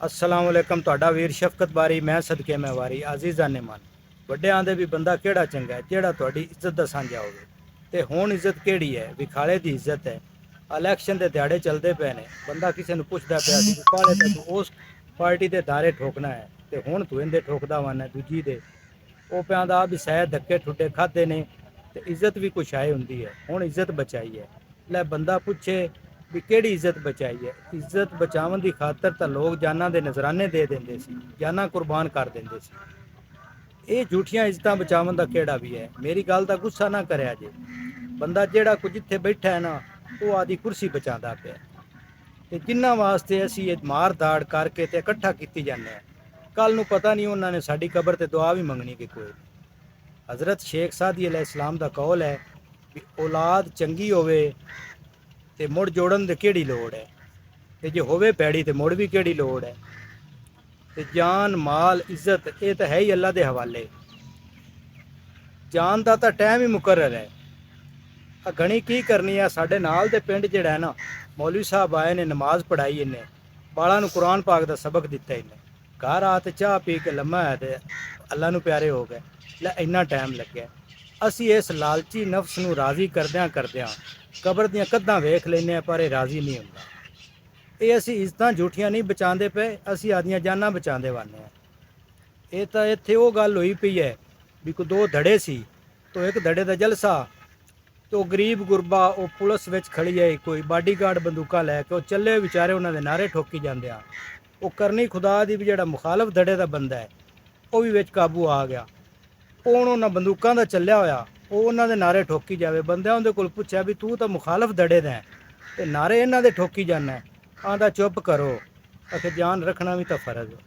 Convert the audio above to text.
अस्सलाम वालेकुम। ਤੁਹਾਡਾ ਵੀਰ ਸ਼ਫਕਤ ਬਾਰੀ ਮੈਂ ਸਦਕੇ ਮੈਂ ਵਾਰੀ ਅਜ਼ੀਜ਼ਾਂ ਨੇ ਮਨ ਵੱਡਿਆਂ ਦੇ ਵੀ ਬੰਦਾ ਕਿਹੜਾ ਚੰਗਾ ਹੈ ਜਿਹੜਾ ਤੁਹਾਡੀ ਇੱਜ਼ਤ ਦਾ ਸਾਂਝਾ ਹੋਵੇ। ਤੇ ਹੁਣ ਇੱਜ਼ਤ ਕਿਹੜੀ ਹੈ? ਵਿਖਾਲੇ ਦੀ ਇੱਜ਼ਤ ਹੈ। ਇਲੈਕਸ਼ਨ ਦੇ ਦਿਹਾੜੇ ਚੱਲਦੇ ਪਏ ਨੇ, ਬੰਦਾ ਕਿਸੇ ਨੂੰ ਪੁੱਛਦਾ ਪਿਆ ਸੀ ਕਾਲੇ ਤੇ ਤੂੰ ਉਸ ਪਾਰਟੀ ਦੇ ਦਾਰੇ ਠੋਕਣਾ ਹੈ ਤੇ ਹੁਣ ਤੂੰ ਇਹਦੇ ਠੋਕਦਾ ਵਾਨਾ ਦੂਜੀ ਦੇ। ਉਹ ਪਿਆਂਦਾ ਵੀ ਸ਼ਾਇਦ ਧੱਕੇ ਠੁੱਡੇ ਖਾਦੇ ਨੇ ਤੇ ਇੱਜ਼ਤ ਵੀ ਕੁਛ ਆਏ ਹੁੰਦੀ ਹੈ। ਹੁਣ ਇੱਜ਼ਤ ਬਚਾਈ ਹੈ। ਲੈ ਬੰਦਾ ਪੁੱਛੇ ਵੀ ਕਿਹੜੀ ਇੱਜ਼ਤ ਬਚਾਈ ਹੈ? ਇੱਜ਼ਤ ਬਚਾਉਣ ਦੀ ਖਾਤਰ ਤਾਂ ਲੋਕ ਜਾਨਾਂ ਦੇ ਨਜ਼ਰਾਨੇ ਦੇ ਦਿੰਦੇ ਸੀ, ਜਾਨਾਂ ਕੁਰਬਾਨ ਕਰ ਦਿੰਦੇ ਸੀ। ਇਹ ਝੂਠੀਆਂ ਇੱਜ਼ਤਾਂ ਬਚਾਉਣ ਦਾ ਕਿਹੜਾ ਵੀ ਹੈ? ਮੇਰੀ ਗੱਲ ਦਾ ਗੁੱਸਾ ਨਾ ਕਰਿਆ ਜੇ। ਬੰਦਾ ਜਿਹੜਾ ਕੁਝ ਜਿੱਥੇ ਬੈਠਾ ਹੈ ਨਾ, ਉਹ ਆਦੀ ਕੁਰਸੀ ਬਚਾਉਂਦਾ ਪਿਆ ਤੇ ਜਿਨ੍ਹਾਂ ਵਾਸਤੇ ਅਸੀਂ ਇਹ ਮਾਰ ਦਾੜ ਕਰਕੇ ਤੇ ਇਕੱਠਾ ਕੀਤੀ ਜਾਂਦੇ ਹਾਂ, ਕੱਲ ਨੂੰ ਪਤਾ ਨਹੀਂ ਉਹਨਾਂ ਨੇ ਸਾਡੀ ਕਬਰ ਤੇ ਦੁਆ ਵੀ ਮੰਗਣੀ ਕਿ ਕੋਈ। ਹਜ਼ਰਤ ਸ਼ੇਖ ਸਾਦੀ ਅਲੈਹ ਇਸਲਾਮ ਦਾ ਕੌਲ ਹੈ ਵੀ ਔਲਾਦ ਚੰਗੀ ਹੋਵੇ ਤੇ ਮੁੜ ਜੋੜਨ ਦੀ ਕਿਹੜੀ ਲੋੜ ਹੈ, ਤੇ ਜੇ ਹੋਵੇ ਪੈੜੀ ਤੇ ਮੁੜ ਵੀ ਕਿਹੜੀ ਲੋੜ ਹੈ। ਤੇ ਜਾਨ ਮਾਲ ਇੱਜ਼ਤ ਇਹ ਤਾਂ ਹੈ ਹੀ ਅੱਲਾ ਦੇ ਹਵਾਲੇ। ਜਾਨ ਦਾ ਤਾਂ ਟਾਈਮ ਹੀ ਮੁਕਰਰ ਹੈ। ਆ ਘਣੀ ਕੀ ਕਰਨੀ ਆ? ਸਾਡੇ ਨਾਲ ਦੇ ਪਿੰਡ ਜਿਹੜਾ ਹੈ ਨਾ, ਮੌਲਵੀ ਸਾਹਿਬ ਆਏ ਨੇ, ਨਮਾਜ਼ ਪੜਾਈ ਇਹਨੇ, ਬਾਲਾਂ ਨੂੰ ਕੁਰਾਨ ਪਾਕ ਦਾ ਸਬਕ ਦਿੱਤਾ ਇਹਨੇ, ਘਰ ਆ ਤੇ ਚਾਹ ਪੀ ਕੇ ਲੰਮਾ ਹੈ ਤੇ ਅੱਲਾ ਨੂੰ ਪਿਆਰੇ ਹੋ ਗਏ। ਲੈ ਇੰਨਾ ਟਾਈਮ ਲੱਗਿਆ। ਅਸੀਂ ਇਸ ਲਾਲਚੀ ਨਫਸ ਨੂੰ ਰਾਜ਼ੀ ਕਰਦਿਆਂ ਕਬਰ ਦੀਆਂ ਕੱਧਾਂ ਵੇਖ ਲੈਂਦੇ ਹਾਂ, ਪਰ ਇਹ ਰਾਜ਼ੀ ਨਹੀਂ ਹੁੰਦਾ। ਇਹ ਅਸੀਂ ਇੱਜ਼ਤਾਂ ਝੂਠੀਆਂ ਨਹੀਂ ਬਚਾਉਂਦੇ ਪਏ, ਅਸੀਂ ਆਦੀਆਂ ਜਾਨਾਂ ਬਚਾਉਂਦੇ ਵਾਨੇ ਹਾਂ। ਇਹ ਤਾਂ ਇੱਥੇ ਉਹ ਗੱਲ ਹੋਈ ਪਈ ਹੈ ਵੀ ਕੋਈ ਦੋ ਧੜੇ ਸੀ, ਤੋ ਇੱਕ ਧੜੇ ਦਾ ਜਲਸਾ, ਤੋ ਗਰੀਬ ਗੁਰਬਾ ਉਹ ਪੁਲਿਸ ਵਿੱਚ ਖੜੀ ਹੈ, ਕੋਈ ਬਾਡੀਗਾਰਡ ਬੰਦੂਕਾਂ ਲੈ ਕੇ ਉਹ ਚੱਲੇ ਵਿਚਾਰੇ, ਉਹਨਾਂ ਦੇ ਨਾਰੇ ਠੋਕੀ ਜਾਂਦੇ ਆ। ਉਹ ਕਰਨੀ ਖੁਦਾ ਦੀ ਵੀ ਜਿਹੜਾ ਮੁਖਾਲਫ ਧੜੇ ਦਾ ਬੰਦਾ ਹੈ ਉਹ ਵੀ ਵਿੱਚ ਕਾਬੂ ਆ ਗਿਆ। ਉਹ ਉਹਨਾਂ ਬੰਦੂਕਾਂ ਦਾ ਚੱਲਿਆ ਹੋਇਆ, ਉਹ ਉਹਨਾਂ ਦੇ ਨਾਰੇ ਠੋਕੀ ਜਾਵੇ। ਬੰਦਿਆਂ ਉਹਦੇ ਕੋਲ ਪੁੱਛਿਆ ਵੀ ਤੂੰ ਤਾਂ ਮੁਖਾਲਫ ਧੜੇ ਦਾ ਤੇ ਨਾਰੇ ਇਹਨਾਂ ਦੇ ਠੋਕੀ ਜਾਂਦਾ। ਆਂਦਾ ਚੁੱਪ ਕਰੋ, ਅਖੇ ਜਾਨ ਰੱਖਣਾ ਵੀ ਤਾਂ ਫਰਜ਼ ਹੈ।